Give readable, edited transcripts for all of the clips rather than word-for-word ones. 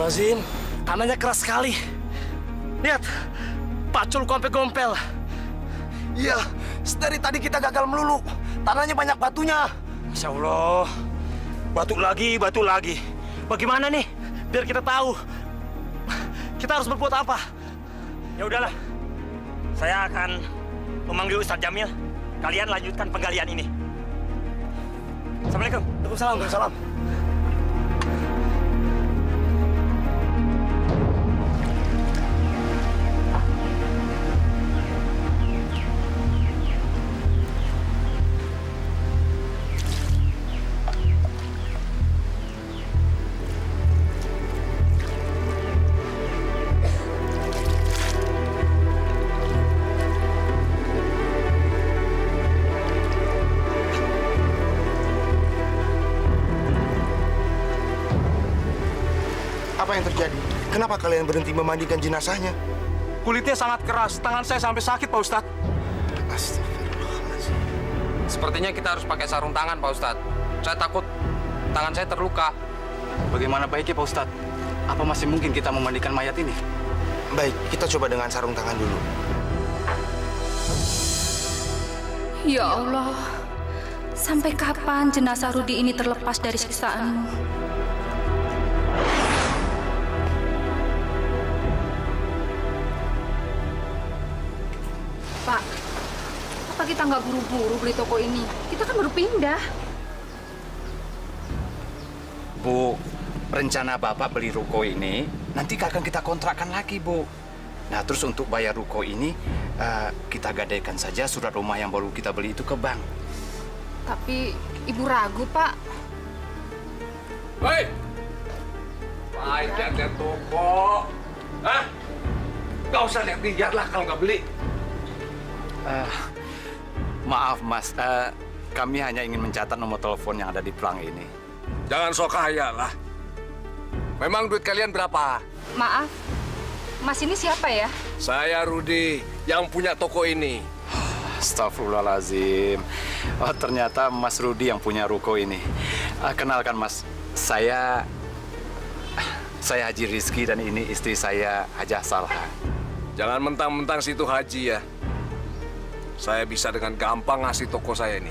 Astagfirullahaladzim, tanahnya keras sekali. Lihat, pacul gompel-gompel. Iya, dari tadi kita gagal melulu. Tanahnya banyak batunya. Masya Allah, batu lagi, batu lagi. Bagaimana nih? Biar kita tahu, kita harus berbuat apa? Ya udahlah, saya akan memanggil Ustadz Jamil. Kalian lanjutkan penggalian ini. Assalamualaikum. Waalaikumsalam. Waalaikumsalam. Apa yang terjadi? Kenapa kalian berhenti memandikan jenazahnya? Kulitnya sangat keras, tangan saya sampai sakit, Pak Ustadz. Astagfirullahaladzim. Sepertinya kita harus pakai sarung tangan, Pak Ustadz. Saya takut tangan saya terluka. Bagaimana baiknya, Pak Ustadz? Apa masih mungkin kita memandikan mayat ini? Baik, kita coba dengan sarung tangan dulu. Ya Allah, sampai kapan jenazah Rudi ini terlepas dari siksaanmu? Pak, apa kita nggak buru-buru beli toko ini? Kita kan baru pindah. Bu, rencana Bapak beli ruko ini, nanti akan kita kontrakkan lagi, Bu. Nah, terus untuk bayar ruko ini, kita gadaikan saja surat rumah yang baru kita beli itu ke bank. Tapi Ibu ragu, Pak. Hei! Baik, jangan lihat toko. Hah? Gak usah lihat-lihat lah kalau nggak beli. Maaf, Mas. Kami hanya ingin mencatat nomor telepon yang ada di pelang ini. Jangan sok kaya lah. Memang duit kalian berapa? Maaf, Mas ini siapa ya? Saya Rudi, yang punya toko ini. Astagfirullahaladzim. Oh, ternyata Mas Rudi yang punya ruko ini. Kenalkan, Mas. Saya Haji Rizky dan ini istri saya, Hajah Salha. Jangan mentang-mentang situ haji ya. Saya bisa dengan gampang ngasih toko saya ini.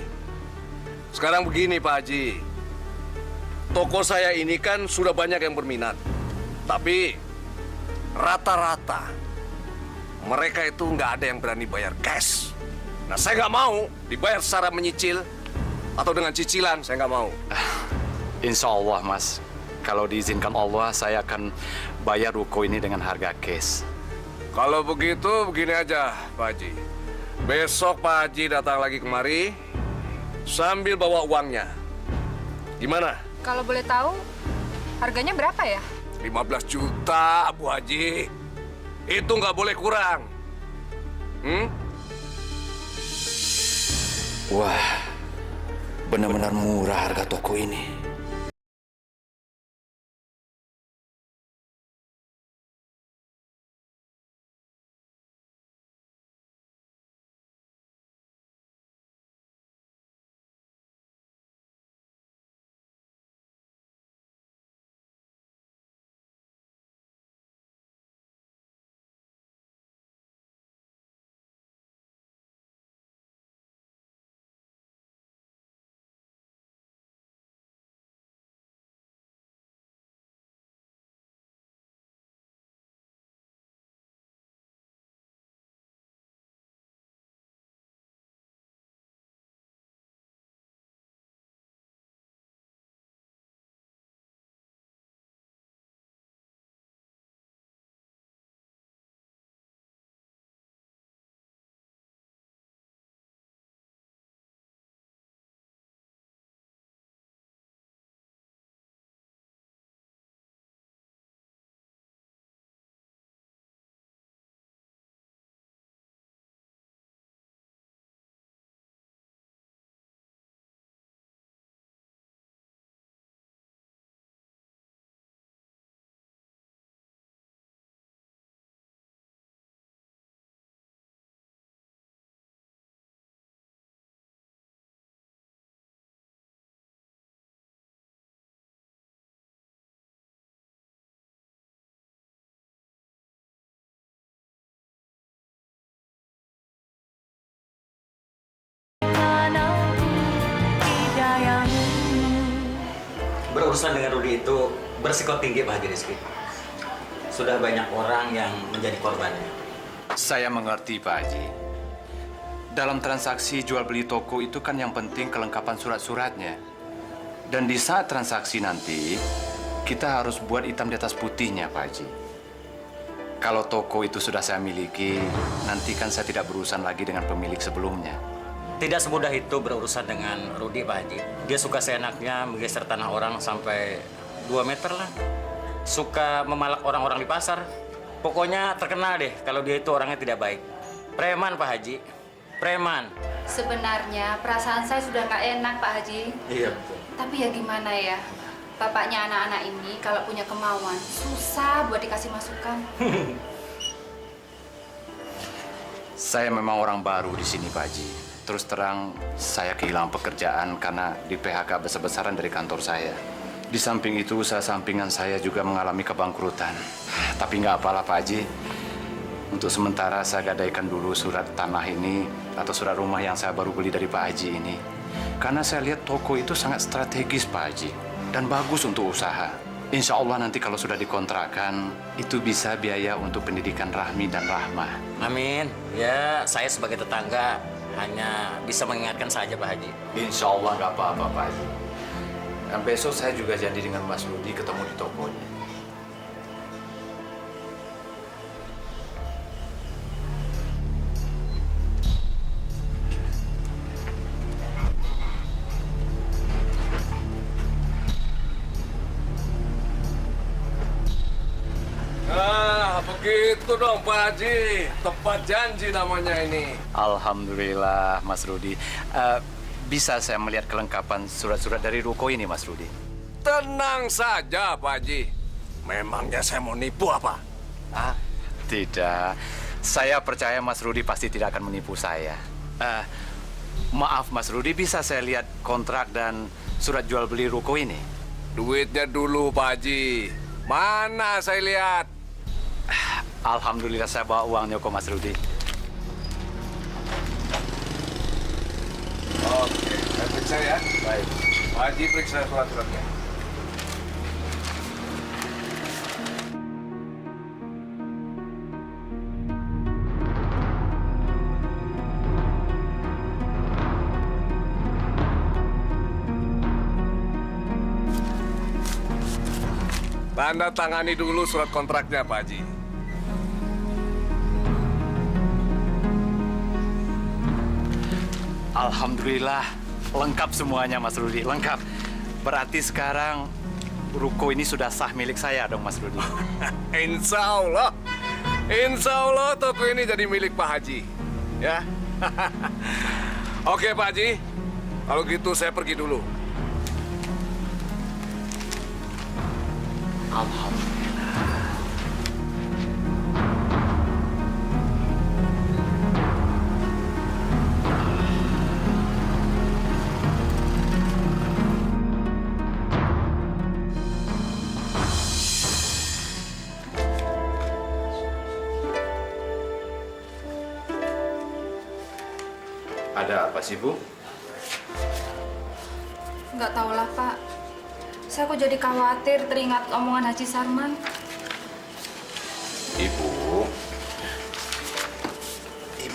Sekarang begini Pak Haji. Toko saya ini kan sudah banyak yang berminat. Tapi rata-rata mereka itu nggak ada yang berani bayar cash. Nah, saya nggak mau dibayar secara menyicil atau dengan cicilan, saya nggak mau. Insya Allah, Mas. Kalau diizinkan Allah, saya akan bayar ruko ini dengan harga cash. Kalau begitu, begini aja, Pak Haji. Besok Pak Haji datang lagi kemari sambil bawa uangnya. Gimana? Kalau boleh tahu, harganya berapa ya? 15 juta, Bu Haji. Itu nggak boleh kurang. Wah, benar-benar murah harga toko ini. urusan dengan Rudi itu berisiko tinggi Pak Haji Rizky. Sudah banyak orang yang menjadi korbannya. Saya mengerti Pak Haji. Dalam transaksi jual beli toko itu kan yang penting kelengkapan surat-suratnya. Dan di saat transaksi nanti, kita harus buat hitam di atas putihnya Pak Haji. Kalau toko itu sudah saya miliki, nanti kan saya tidak berurusan lagi dengan pemilik sebelumnya. Tidak semudah itu berurusan dengan Rudi Pak Haji. Dia suka seenaknya menggeser tanah orang sampai 2 meter lah. Suka memalak orang-orang di pasar. Pokoknya terkenal deh kalau dia itu orangnya tidak baik. Preman Pak Haji, preman. Sebenarnya perasaan saya sudah nggak enak Pak Haji. Iya betul. Tapi ya gimana ya, bapaknya anak-anak ini kalau punya kemauan susah buat dikasih masukan. Saya memang orang baru di sini Pak Haji. Terus terang, saya kehilangan pekerjaan karena di PHK besar-besaran dari kantor saya. Di samping itu, usaha sampingan saya juga mengalami kebangkrutan. Tapi nggak apalah Pak Haji. Untuk sementara saya gadaikan dulu surat tanah ini atau surat rumah yang saya baru beli dari Pak Haji ini. Karena saya lihat toko itu sangat strategis Pak Haji. Dan bagus untuk usaha. Insya Allah nanti kalau sudah dikontrakkan, itu bisa biaya untuk pendidikan Rahmi dan Rahmah. Amin. Ya, saya sebagai tetangga hanya bisa mengingatkan saja Pak Haji. Insya Allah nggak apa-apa Pak Haji. Dan besok saya juga janji dengan Mas Rudi ketemu di tokonya. Nah, begitu dong Pak Haji. Tepat janji namanya ini. Alhamdulillah Mas Rudi. Bisa saya melihat kelengkapan surat-surat dari ruko ini Mas Rudi? Tenang saja Pak Haji. Memangnya saya mau nipu apa? Ah, tidak. Saya percaya Mas Rudi pasti tidak akan menipu saya. Maaf Mas Rudi, bisa saya lihat kontrak dan surat jual beli ruko ini? Duitnya dulu Pak Haji. Mana saya lihat? Alhamdulillah saya bawa uangnya kok Mas Rudi. Oke, saya periksa ya. Baik. Pak Haji periksa surat-suratnya. Tanda tangani dulu surat kontraknya, Pak Haji. Alhamdulillah, lengkap semuanya Mas Rudi, lengkap. Berarti sekarang ruko ini sudah sah milik saya dong Mas Rudi. Insya Allah toko ini jadi milik Pak Haji. Ya. Oke Pak Haji, kalau gitu saya pergi dulu. Alhamdulillah. Ada apa sih, Bu? Nggak tahulah Pak. Saya kok jadi khawatir teringat omongan Haji Sarman. Ibu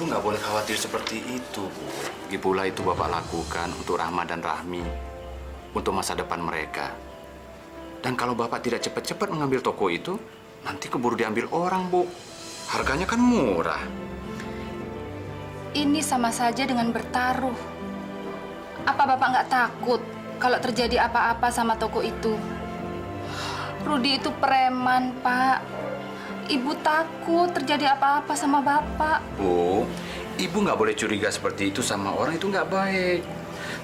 nggak boleh khawatir seperti itu, Bu. Itulah itu Bapak lakukan untuk Rahma dan Rahmi, untuk masa depan mereka. Dan kalau Bapak tidak cepat-cepat mengambil toko itu, nanti keburu diambil orang, Bu. Harganya kan murah. Ini sama saja dengan bertaruh. Apa Bapak nggak takut kalau terjadi apa-apa sama toko itu? Rudi itu preman, Pak. Ibu takut terjadi apa-apa sama Bapak. Bu, Ibu nggak boleh curiga seperti itu sama orang, itu nggak baik.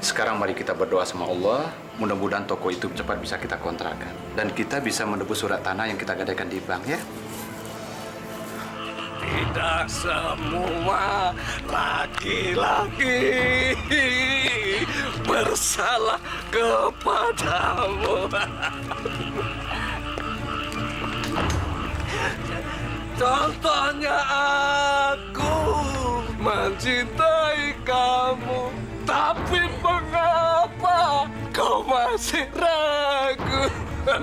Sekarang mari kita berdoa sama Allah, mudah-mudahan toko itu cepat bisa kita kontrakkan. Dan kita bisa menebus surat tanah yang kita gadaikan di bank, ya? Tidak semua laki-laki bersalah kepadamu. Contohnya aku mencintai kamu, tapi mengapa kau masih ragu? Iya,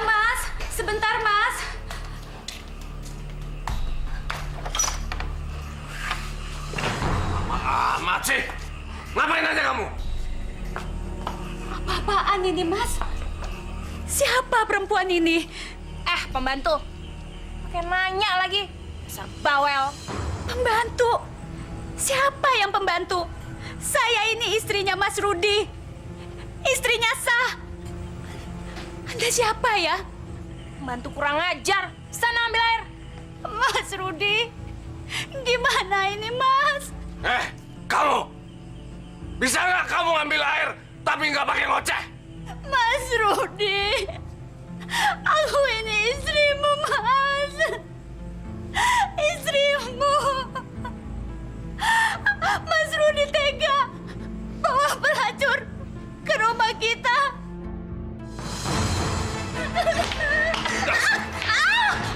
Mas. Sebentar, Mas. Amat sih! Ngapain aja kamu? Apa-apaan ini, Mas? Siapa perempuan ini? Pembantu. Pakai nanya lagi. Dasar bawel. Pembantu? Siapa yang pembantu? Saya ini istrinya Mas Rudi. Istrinya sah. Anda siapa ya? Pembantu kurang ajar. Sana ambil air. Mas Rudi. Gimana ini, Mas? Kamu! Bisa nggak kamu ngambil air, tapi nggak pakai ngoceh? Mas Rudi. Aku ini istrimu, Mas. Istrimu. Mas Rudi tega bawa pelacur ke rumah kita.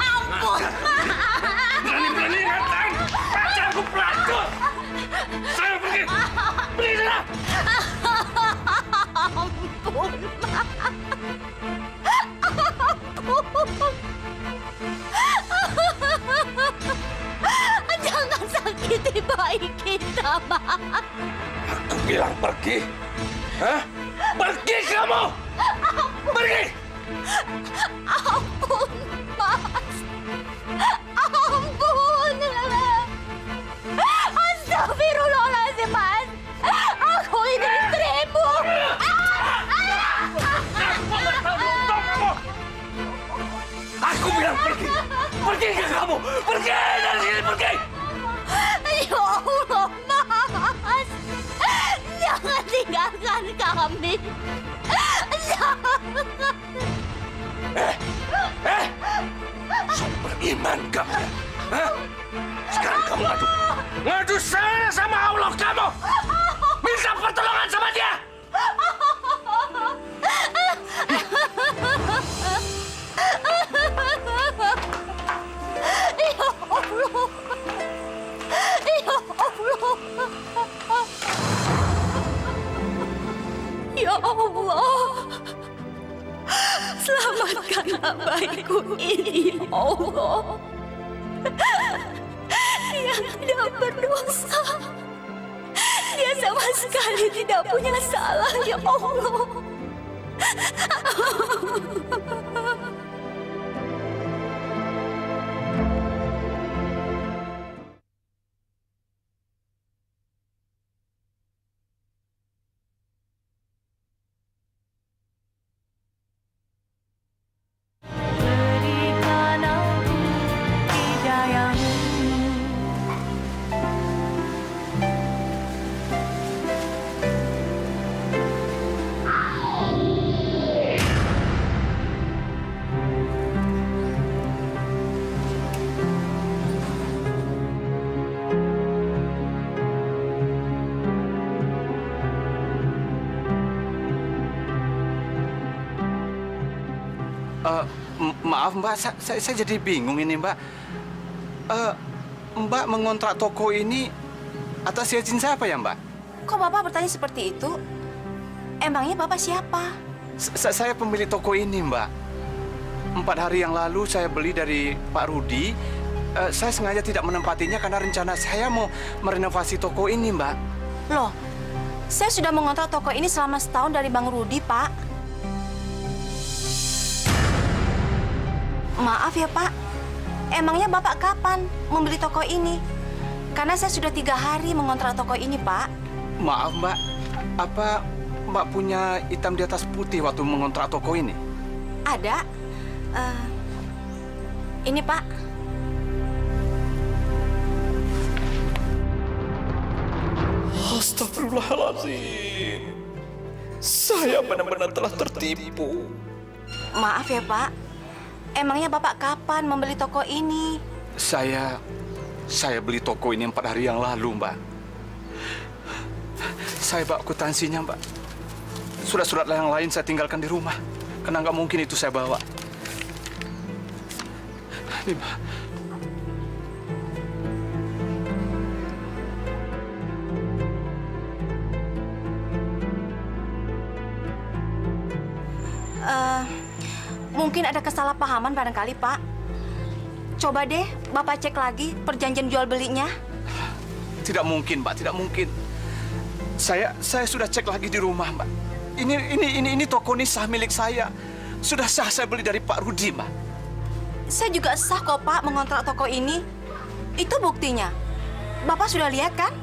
Ampun. Berani-berani ngatain pacarku pelacur! Saya pergi! Pergi sana! Ampun. Jangan sakiti bayi kita, Mas. Aku bilang pergi! Hah? Pergi kamu! Pergi! Ampun, Mas. Ampun. Astagfirullahaladzim, Mas. Aku ini istrimu. Aku bilang pergi! Pergi ke kamu! Pergi dari sini! Pergi! Ya Allah, Mas. Jangan tinggalkan kami. Jangan. Sumber iman kamu! Hah? Sekarang kamu ngadu! Ngadu saya sama Allah kamu! Minta pertolongan sama dia! Ya Allah. Ya Allah. Ya Allah. Selamatkanlah bayiku ini, ya Allah. Dia tidak berdosa. Dia sama sekali tidak punya salah, ya Allah. Berikan aku hidayahmu. Maaf Mbak, saya jadi bingung ini Mbak. Mbak mengontrak toko ini atas izin siapa ya Mbak? Kok Bapak bertanya seperti itu? Emangnya Bapak siapa? Saya pemilik toko ini Mbak. 4 hari yang lalu saya beli dari Pak Rudi. Saya sengaja tidak menempatinya karena rencana saya mau merenovasi toko ini Mbak. Loh, saya sudah mengontrak toko ini selama setahun dari Bang Rudi, Pak. Maaf ya, Pak. Emangnya Bapak kapan membeli toko ini? Karena saya sudah 3 hari mengontrak toko ini, Pak. Maaf Mbak, apa Mbak punya hitam di atas putih waktu mengontrak toko ini? Ada. Ini, Pak. Astagfirullahaladzim. Saya benar-benar telah tertipu. Maaf ya, Pak. Emangnya Bapak kapan membeli toko ini? Saya beli toko ini 4 hari yang lalu, Mbak. Saya bawa akuntansinya, Mbak. Surat-surat yang lain saya tinggalkan di rumah. Karena nggak mungkin itu saya bawa. Ini, Mbak. Mungkin ada kesalahpahaman barangkali, Pak. Coba deh Bapak cek lagi perjanjian jual belinya. Tidak mungkin, Mbak. Tidak mungkin. Saya sudah cek lagi di rumah, Mbak. Ini toko ini sah milik saya. Sudah sah saya beli dari Pak Rudi, Mbak. Saya juga sah kok, Pak, mengontrak toko ini. Itu buktinya. Bapak sudah lihat kan?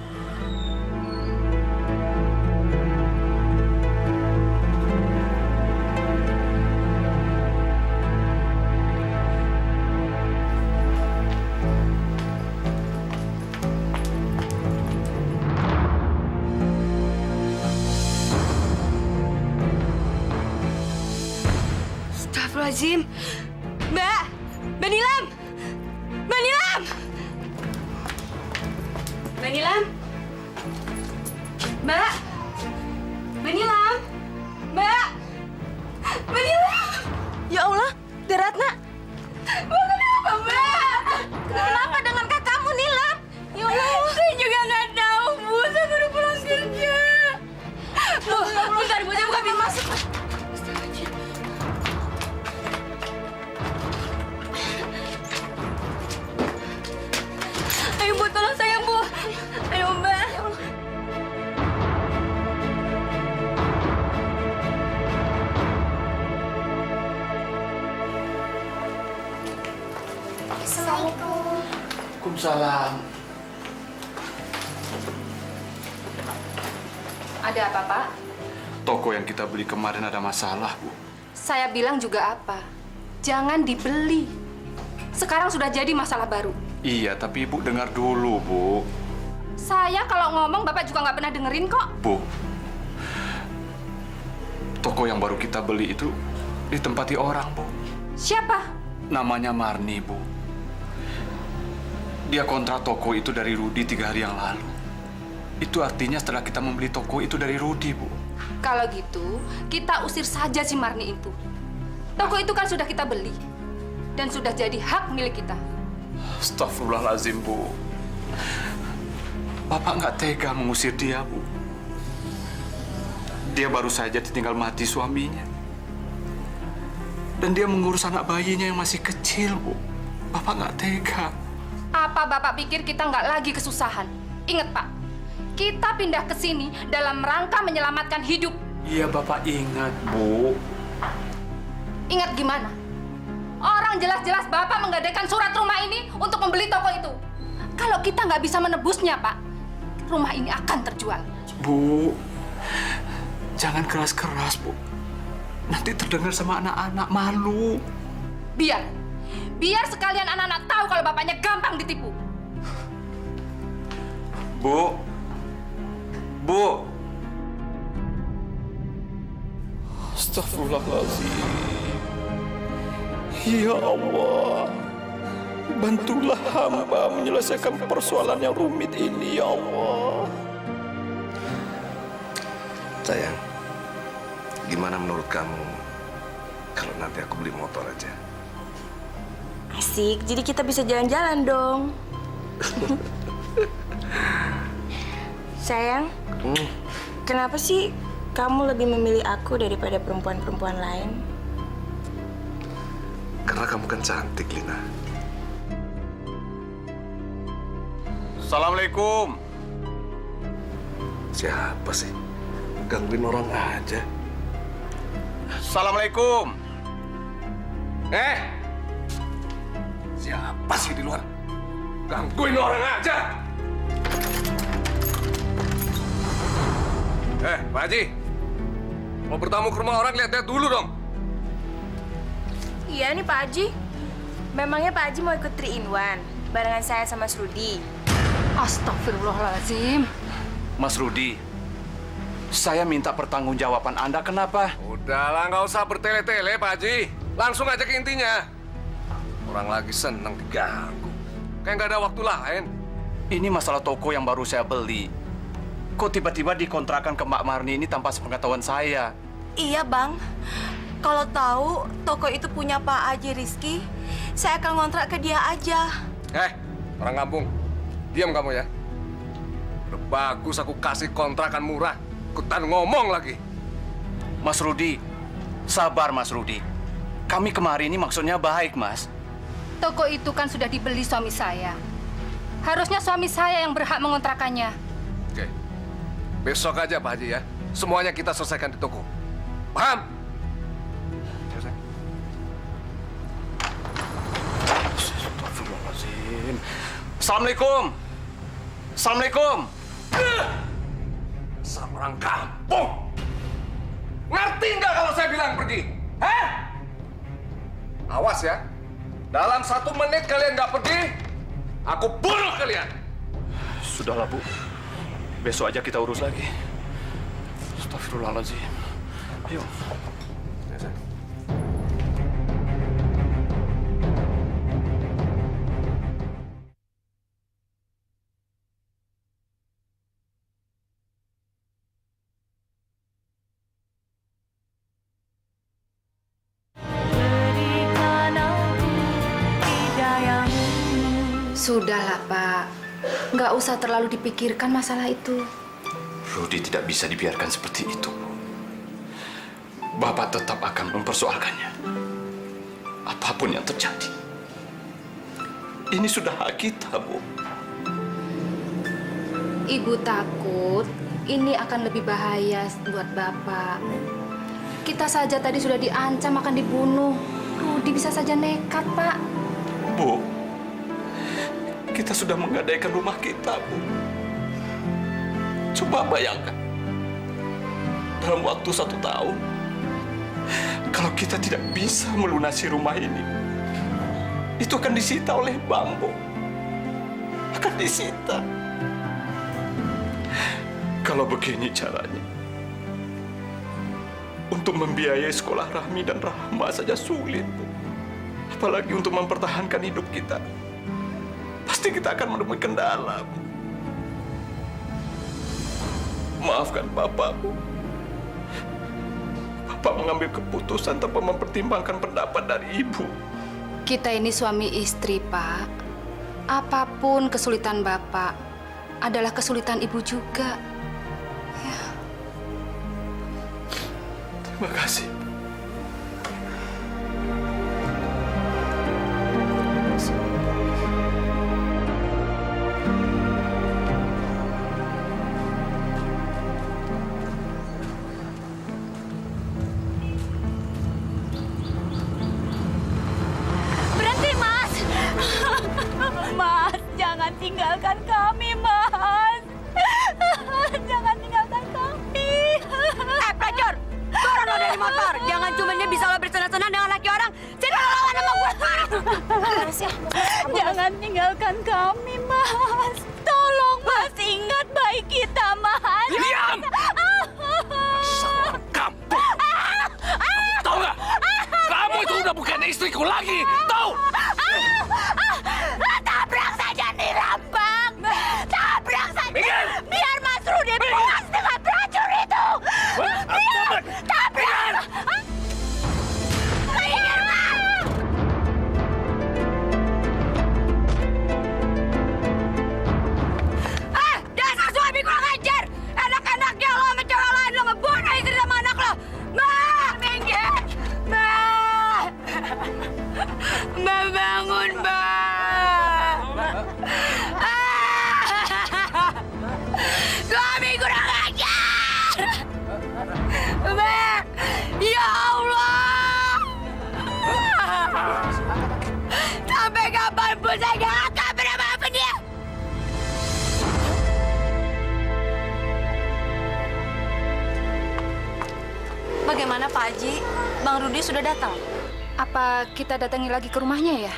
Astagfirullahaladzim. Mbak! Mbak Nilam! Mbak Nilam! Mbak Nilam! Mbak! Mbak Nilam! Mbak! Mbak Nilam! Ya Allah, Deratna. Mbak kenapa, Mbak? Kenapa dengan kakakmu, Nilam? Ya Allah. Saya juga nggak tahu, Bu. Saya baru pulang kerja. Bu, bentar, Bu. Saya buka pintu masuk. Ayo, Bu. Tolong saya, Bu. Ayo, Mbak. Waalaikumsalam. Ada apa, Pak? Toko yang kita beli kemarin ada masalah, Bu. Saya bilang juga apa? Jangan dibeli. Sekarang sudah jadi masalah baru. Iya, tapi Ibu dengar dulu, Bu. Saya kalau ngomong Bapak juga nggak pernah dengerin kok. Bu, toko yang baru kita beli itu ditempati orang, Bu. Siapa? Namanya Marni, Bu. Dia kontrak toko itu dari Rudi 3 hari yang lalu. Itu artinya setelah kita membeli toko itu dari Rudi, Bu. Kalau gitu, kita usir saja si Marni itu. Toko itu kan sudah kita beli. Dan sudah jadi hak milik kita. Astagfirullahaladzim, Bu. Bapak nggak tega mengusir dia, Bu. Dia baru saja ditinggal mati suaminya. Dan dia mengurus anak bayinya yang masih kecil, Bu. Bapak nggak tega. Apa Bapak pikir kita nggak lagi kesusahan? Ingat, Pak. Kita pindah ke sini dalam rangka menyelamatkan hidup. Iya, Bapak ingat, Bu. Ingat gimana? Orang jelas-jelas Bapak menggadaikan surat rumah ini untuk membeli toko itu. Kalau kita nggak bisa menebusnya, Pak, rumah ini akan terjual. Bu, jangan keras-keras, Bu. Nanti terdengar sama anak-anak, malu. Biar sekalian anak-anak tahu kalau bapaknya gampang ditipu. Bu. Bu. Astagfirullahaladzim. Ya Allah. Bantulah hamba menyelesaikan persoalan yang rumit ini, ya Allah. Sayang, gimana menurut kamu kalau nanti aku beli motor aja? Asik, jadi kita bisa jalan-jalan dong. Sayang, kenapa sih kamu lebih memilih aku daripada perempuan-perempuan lain? Karena kamu kan cantik, Lina. Assalamualaikum. Siapa sih? Gangguin orang aja. Assalamualaikum. Siapa sih di luar? Gangguin orang aja. Pak Haji. Mau bertamu ke rumah orang, lihat-lihat dulu dong. Iya nih Pak Haji. Memangnya Pak Haji mau ikut 3 in 1 barengan saya sama Mas Rudi? Astagfirullahaladzim. Mas Rudi, saya minta pertanggungjawaban Anda kenapa? Udahlah, nggak usah bertele-tele, Pak Haji. Langsung aja ke intinya. Orang lagi seneng diganggu. Kayak nggak ada waktu lain. Ini masalah toko yang baru saya beli. Kok tiba-tiba dikontrakan ke Mbak Marni ini tanpa sepengetahuan saya? Iya Bang. Kalau tahu toko itu punya Pak Haji Rizky, saya akan ngontrak ke dia aja. Orang kampung, diam kamu ya. Udah bagus aku kasih kontrakan murah, ikutan ngomong lagi. Mas Rudi, sabar Mas Rudi. Kami kemarin ini maksudnya baik, Mas. Toko itu kan sudah dibeli suami saya. Harusnya suami saya yang berhak mengontrakannya. Oke, besok aja Pak Haji ya. Semuanya kita selesaikan di toko. Paham? Astagfirullahaladzim. Assalamualaikum. Assalamualaikum. Sama orang kampung. Ngerti nggak kalau saya bilang pergi? Hah? Awas ya. Dalam 1 menit kalian nggak pergi, aku bunuh kalian. Sudahlah, Bu. Besok aja kita urus lagi. Astagfirullahaladzim. Ayo. Berikan aku hidayahmu. Sudahlah, Pak. Nggak usah terlalu dipikirkan masalah itu. Rudi tidak bisa dibiarkan seperti itu, Bu. Bapak tetap akan mempersoalkannya. Apapun yang terjadi. Ini sudah hak kita, Bu. Ibu takut ini akan lebih bahaya buat Bapak. Kita saja tadi sudah diancam akan dibunuh. Rudi bisa saja nekat, Pak. Bu, kita sudah menggadaikan rumah kita, Bu. Coba bayangkan, dalam waktu 1 tahun, kalau kita tidak bisa melunasi rumah ini, itu akan disita oleh bank, Bu. Akan disita. Kalau begini caranya, untuk membiayai sekolah Rahmi dan Rahma saja sulit, Bu. Apalagi untuk mempertahankan hidup kita. Pasti kita akan menemui kendala, Bu. Maafkan Bapak, Bu. Bapak mengambil keputusan tanpa mempertimbangkan pendapat dari Ibu. Kita ini suami istri, Pak. Apapun kesulitan Bapak adalah kesulitan Ibu juga. Terima kasih. Berhenti, Mas! Mas, jangan tinggalkan kami, Mas! Jangan tinggalkan kami! Pelacur! Turun lo dari motor! Jangan cuma dia bisa lo bersenang-senang dengan laki orang! Sini lo lawan sama gue! Jangan tinggalkan kami, Mas! Tolong, Mas! Ingat baik kita, Mas! Diam! Sama kampung! Tahu nggak? Kamu itu udah bukan istriku lagi! Tahu? Tabrak saja nih Rambang! Tabrak saja! Biar Mas Rudi puas dengan pelacur itu! Biar! Tabrak! Biar, Mas! Dasar suami kurang ajar! Enak-enaknya lo sama cewek lain lo ngebunuh istri sama anak lo! Mbak! Minggir! Mbak! Mbak bangun, Mbak! Suami kurang ajar! Mbak! Ya Allah! Sampai kapanpun saya gak akan pernah maafin dia! Bagaimana, Pak Haji? Bang Rudi sudah datang? Apa kita datangi lagi ke rumahnya ya?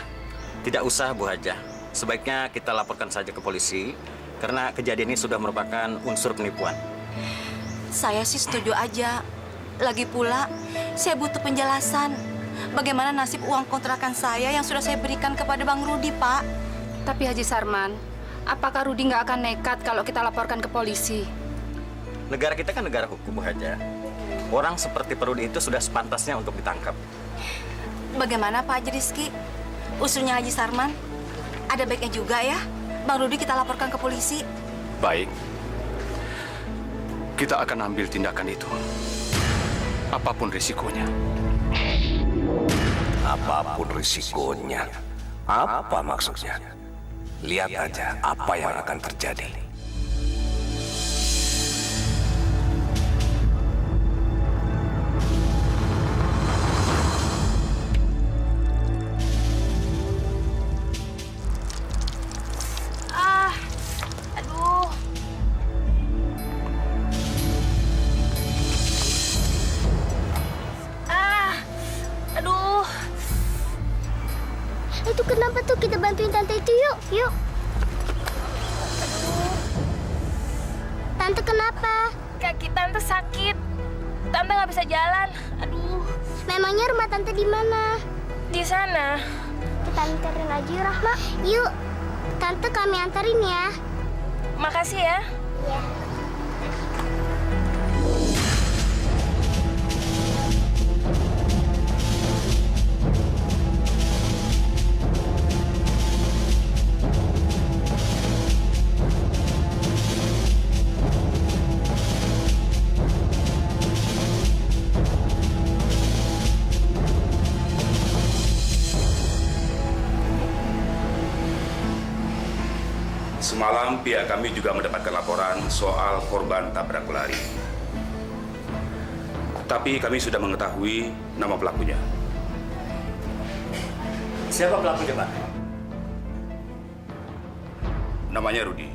Tidak usah, Bu Haja. Sebaiknya kita laporkan saja ke polisi karena kejadian ini sudah merupakan unsur penipuan. Saya sih setuju aja. Lagi pula, saya butuh penjelasan. Bagaimana nasib uang kontrakan saya yang sudah saya berikan kepada Bang Rudi, Pak? Tapi Haji Sarman, apakah Rudi nggak akan nekat kalau kita laporkan ke polisi? Negara kita kan negara hukum, Bu Haja. Orang seperti Perudi itu sudah sepantasnya untuk ditangkap. Bagaimana Pak Haji Rizky? Usulnya Haji Sarman? Ada baiknya juga ya, Bang Rudi kita laporkan ke polisi. Baik. Kita akan ambil tindakan itu. Apapun risikonya. Apapun risikonya. Apa maksudnya? Lihat aja apa yang akan terjadi. Aduh. Aduh. Itu kenapa tuh? Kita bantuin tante itu yuk. Yuk. Tante kenapa? Kaki tante sakit. Tante nggak bisa jalan. Aduh. Memangnya rumah tante di mana? Di sana. Kita anterin aja yuk, Rahma. Yuk. Tante kami anterin ya. Makasih ya. Iya. Semalam pihak kami juga mendapatkan laporan soal korban tabrak lari. Tapi kami sudah mengetahui nama pelakunya. Siapa pelakunya, Pak? Namanya Rudi.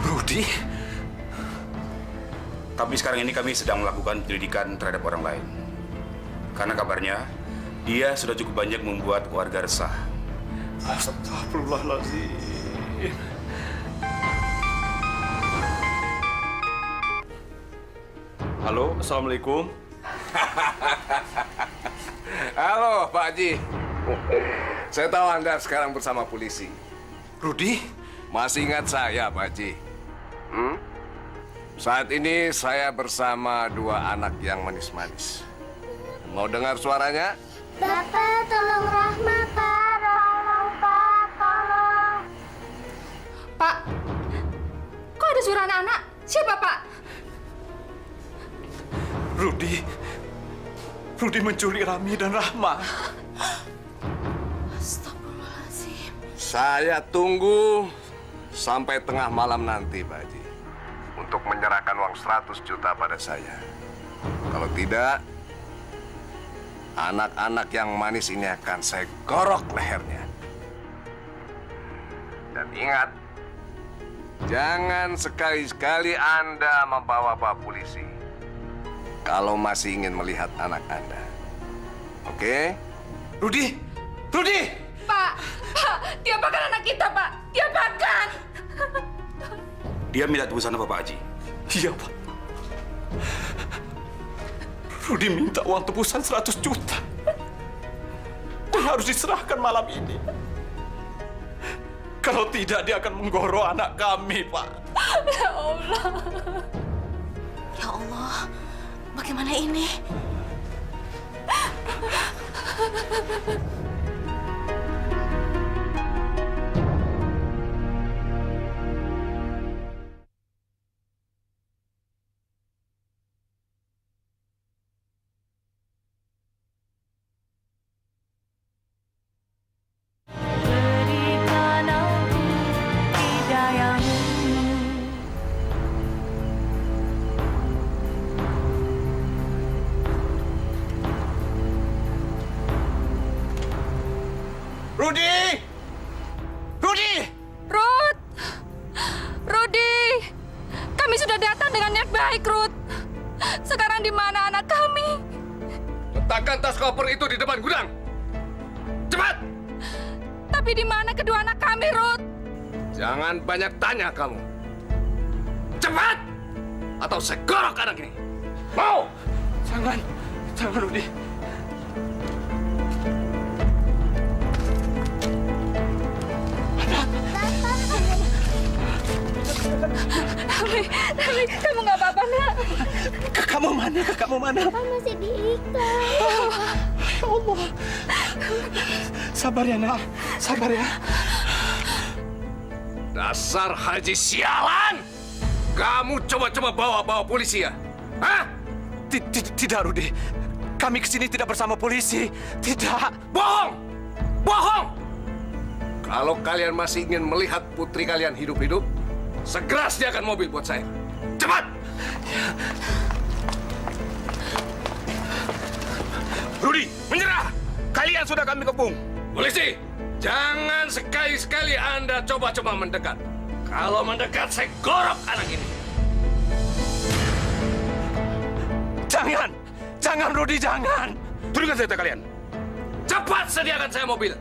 Rudi? Tapi sekarang ini kami sedang melakukan penyelidikan terhadap orang lain. Karena kabarnya dia sudah cukup banyak membuat warga resah. Astagfirullahaladzim. Halo, Assalamualaikum. Halo, Pak Haji. Saya tahu Anda sekarang bersama polisi. Rudi? Masih ingat saya, Pak Haji? Saat ini saya bersama dua anak yang manis-manis. Mau dengar suaranya? Bapak, tolong Rahma, Pak. Tolong, Pak. Tolong. Pak, kok ada suara anak-anak? Siapa, Pak? Rudi. Rudi menculik Rami dan Rahma. Astagfirullahaladzim. Saya tunggu sampai tengah malam nanti, Pak Haji. Untuk menyerahkan uang 100 juta pada saya. Kalau tidak, anak-anak yang manis ini akan saya gorok lehernya. Dan ingat, jangan sekali-sekali Anda membawa Pak polisi kalau masih ingin melihat anak Anda. Oke? Rudi! Rudi! Pak, dia bahkan anak kita, Pak. Dia bahkan. Dia minta tebusan apa, Pak Haji? Iya, Pak. Rudi minta uang tebusan 100 juta. Dan harus diserahkan malam ini. Kalau tidak, dia akan menggoro anak kami, Pak. Ya Allah. Ya Allah, bagaimana ini? Berikan aku hidayahmu. Rudi! Rudi! Ruth! Rudi! Kami sudah datang dengan niat baik, Ruth. Sekarang di mana anak kami? Letakkan tas koper itu di depan gudang. Cepat! Tapi di mana kedua anak kami, Ruth? Jangan banyak tanya kamu. Cepat! Atau saya gorok anak ini. Mau? Jangan. Jangan, Rudi. Rami, kamu nggak apa-apa, nak? Kamu mana? Kamu mana? Papa masih diikat. Ya Allah. Sabar ya, nak. Sabar ya. Dasar Haji sialan! Kamu coba-coba bawa polisi ya? Hah? Tidak, Rudi. Kami kesini tidak bersama polisi. Tidak. Bohong! Bohong! Kalau kalian masih ingin melihat putri kalian hidup-hidup, segera sediakan mobil buat saya. Cepat! Rudi, menyerah! Kalian sudah kami kepung. Polisi, jangan sekali-sekali Anda coba-coba mendekat. Kalau mendekat, saya gorok anak ini. Jangan! Jangan, Rudi, jangan! Turunkan senjata kalian. Cepat sediakan saya mobil.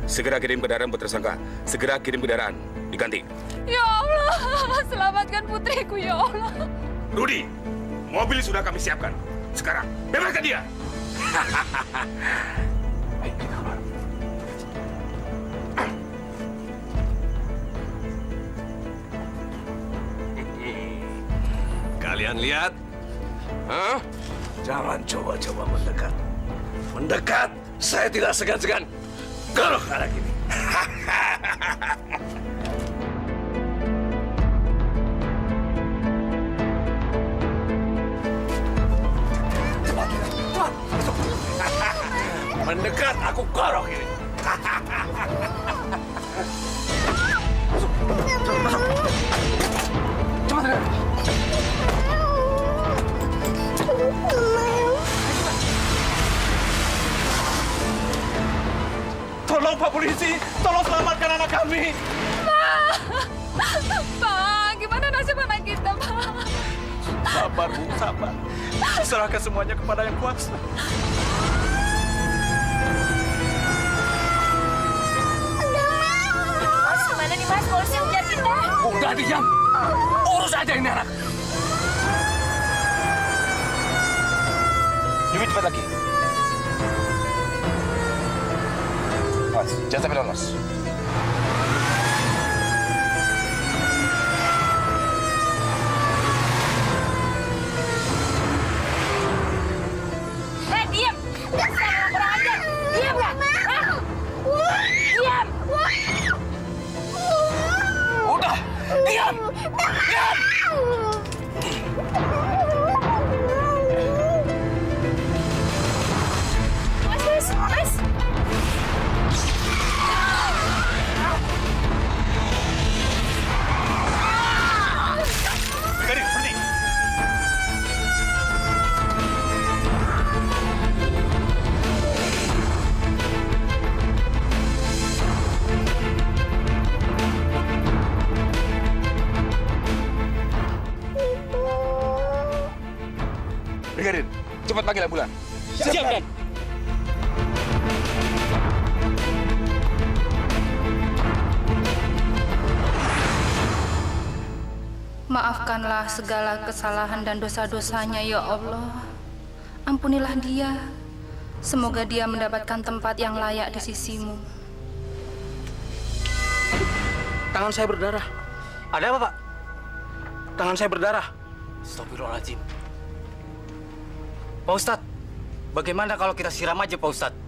Segera kirim kendaraan buat tersangka. Segera kirim kendaraan. Diganti. Ya Allah, selamatkan putriku, ya Allah. Rudi, mobil sudah kami siapkan. Sekarang, bebaskan dia. Ayo kita keluar. Kalian lihat? Hah? Jangan coba-coba mendekat. Mendekat, saya tidak segan-segan. Gorok anak ini. Mendekat, aku gorok ini. Tolong, Pak Polisi! Tolong selamatkan anak kami! Pak, gimana nasib anak kita, Pak? Sabar, Bu, sabar. Serahkan semuanya kepada Yang Kuasa. Mas, kemana nih Mas? Polisi ngejar kita. Udah diam. Urus aja ini anak. Lebih cepat lagi. Mas, jangan sampai lolos. Diam! Dasar kurang ajar! Diam nggak? Hah? Diam! Udah, diam. Diam. Mas! Berhenti, berhenti. Brigadir, cepat panggil ambulan. Siap, Dan. Maafkanlah segala kesalahan dan dosa-dosanya, ya Allah. Ampunilah dia. Semoga dia mendapatkan tempat yang layak di sisimu. Tangan saya berdarah. Ada apa, Pak? Tangan saya berdarah. Astagfirullahaladzim. Pak Ustadz, bagaimana kalau kita siram aja, Pak Ustadz?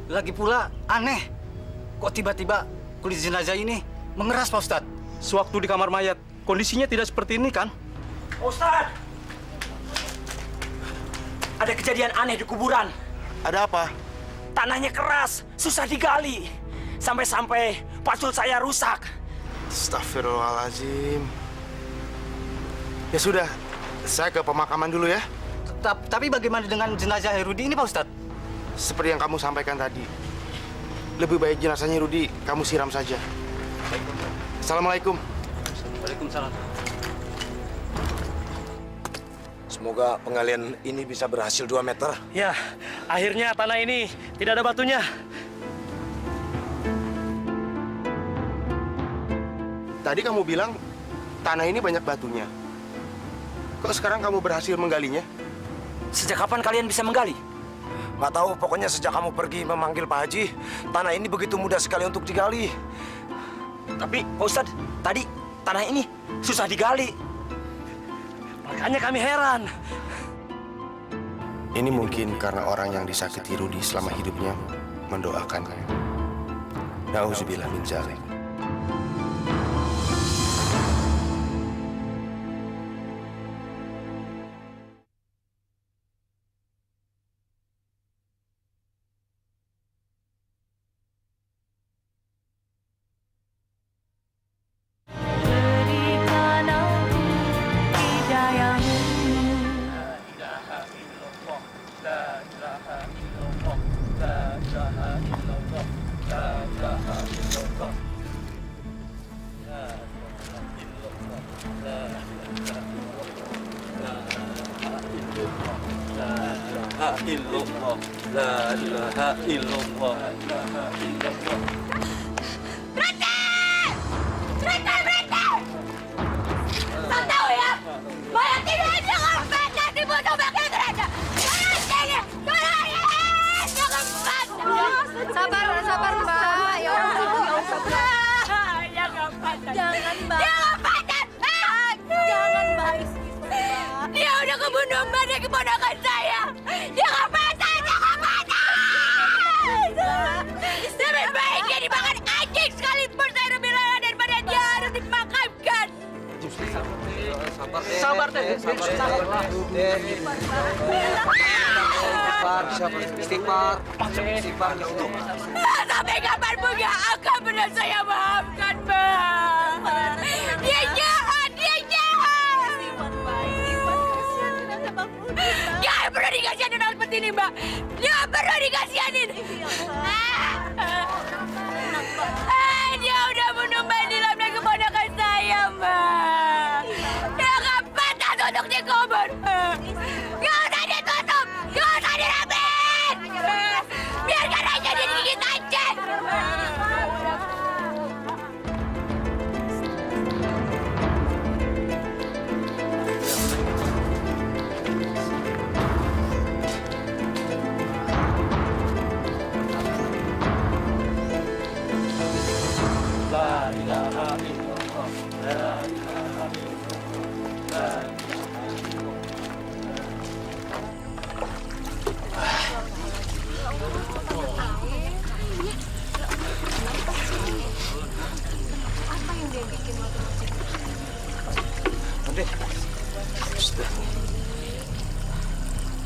Lagi pula aneh. Kok tiba-tiba kulit jenazah ini mengeras, Pak Ustadz? Sewaktu di kamar mayat, kondisinya tidak seperti ini, kan? Ustaz, Ada kejadian aneh di kuburan. ada apa? Tanahnya keras, susah digali. Sampai-sampai pasul saya rusak. Astagfirullahaladzim. Ya sudah, saya ke pemakaman dulu ya. Tapi bagaimana dengan jenazah Herudi ini, Pak Ustadz? Seperti yang kamu sampaikan tadi. Lebih baik jenazahnya Rudi kamu siram saja. Assalamualaikum. Waalaikumsalam. Semoga pengalian ini bisa berhasil 2 meter. Ya, akhirnya tanah ini tidak ada batunya. Tadi kamu bilang tanah ini banyak batunya. Kok sekarang kamu berhasil menggalinya? Sejak kapan kalian bisa menggali? Nggak tahu, pokoknya sejak kamu pergi memanggil Pak Haji, tanah ini begitu mudah sekali untuk digali. Tapi, Pak Ustadz, tadi tanah ini susah digali. Makanya kami heran. Ini mungkin karena orang yang disakiti Rudi selama hidupnya mendoakannya. Nauzubillah min dzalik. Berikan aku hidayahmu. Tak tahu ya, mayat ini aja ngempetnya di botol bakal terada. Tolong sini, tolongin, jangan patah. Sabar Mbak. Ya Allah, Jangan patah. Jangan, Mbak. Jangan patah. Jangan, Mbak. Dia udah kebunuh Mbak dan keponakan saya. Jangan patah, jangan patah. Lebih baik dia dimakan anjing sekalipun saya lebih rela daripada dia harus dimakamkan. Sabar deh. Sampai kapanpun gak akan pernah saya maafkan, Mbak. Dia jahat, dia jahat. Jangan pernah dikasihanin hal seperti ini, Mbak. Jangan pernah dikasihanin. Dia udah bunuh Mbak Nilam dan keponakan saya, Mbak. Dia akan patah untuk dikubur. Gak usah ditutup, gak usah dirapin. Biarkan aja dia digigit anjing.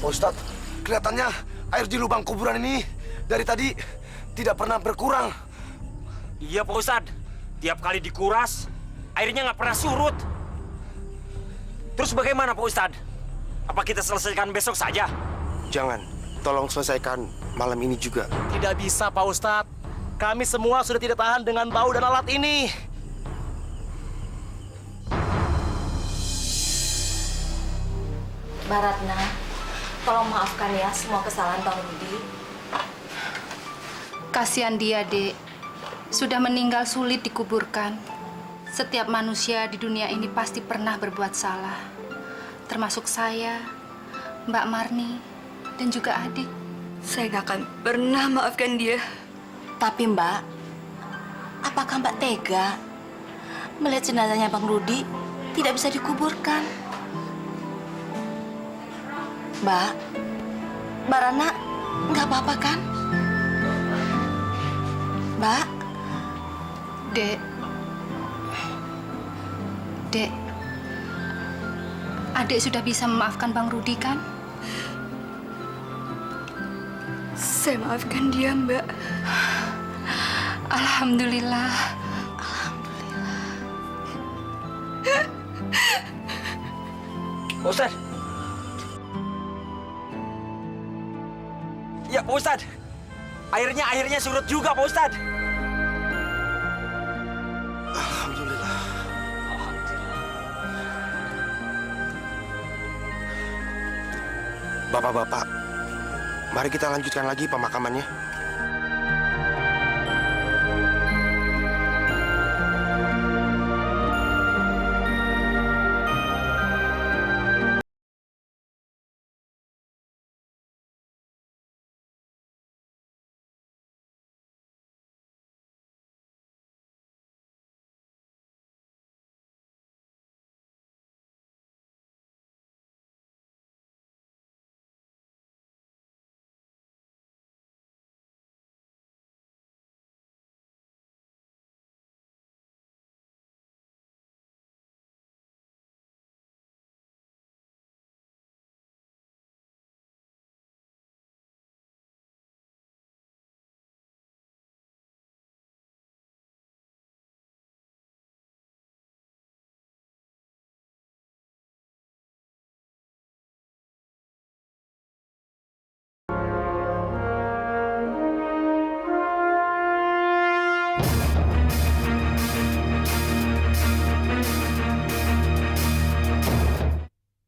Ustadz, kelihatannya air di lubang kuburan ini dari tadi tidak pernah berkurang. Iya Pak Ustadz, tiap kali dikuras, airnya nggak pernah surut. Terus bagaimana Pak Ustadz? Apa kita selesaikan besok saja? Jangan, tolong selesaikan malam ini juga. Tidak bisa Pak Ustadz. Kami semua sudah tidak tahan dengan bau dan alat ini. Mbak Ratna, tolong maafkan ya semua kesalahan Bang Rudi. Kasihan dia, Dek. Sudah meninggal sulit dikuburkan. Setiap manusia di dunia ini pasti pernah berbuat salah. Termasuk saya, Mbak Marni, dan juga adik. Saya gak akan pernah maafkan dia. Tapi Mbak, apakah Mbak tega melihat jenazahnya Bang Rudi tidak bisa dikuburkan? Mbak Ratna nggak apa-apa kan? Mbak? Dek, adik sudah bisa memaafkan Bang Rudi kan? Saya maafkan dia, Mbak. Alhamdulillah. Pak Ustadz. Ya Pak Ustadz. Airnya surut juga Pak Ustadz. Alhamdulillah. Bapak-bapak, mari kita lanjutkan lagi pemakamannya.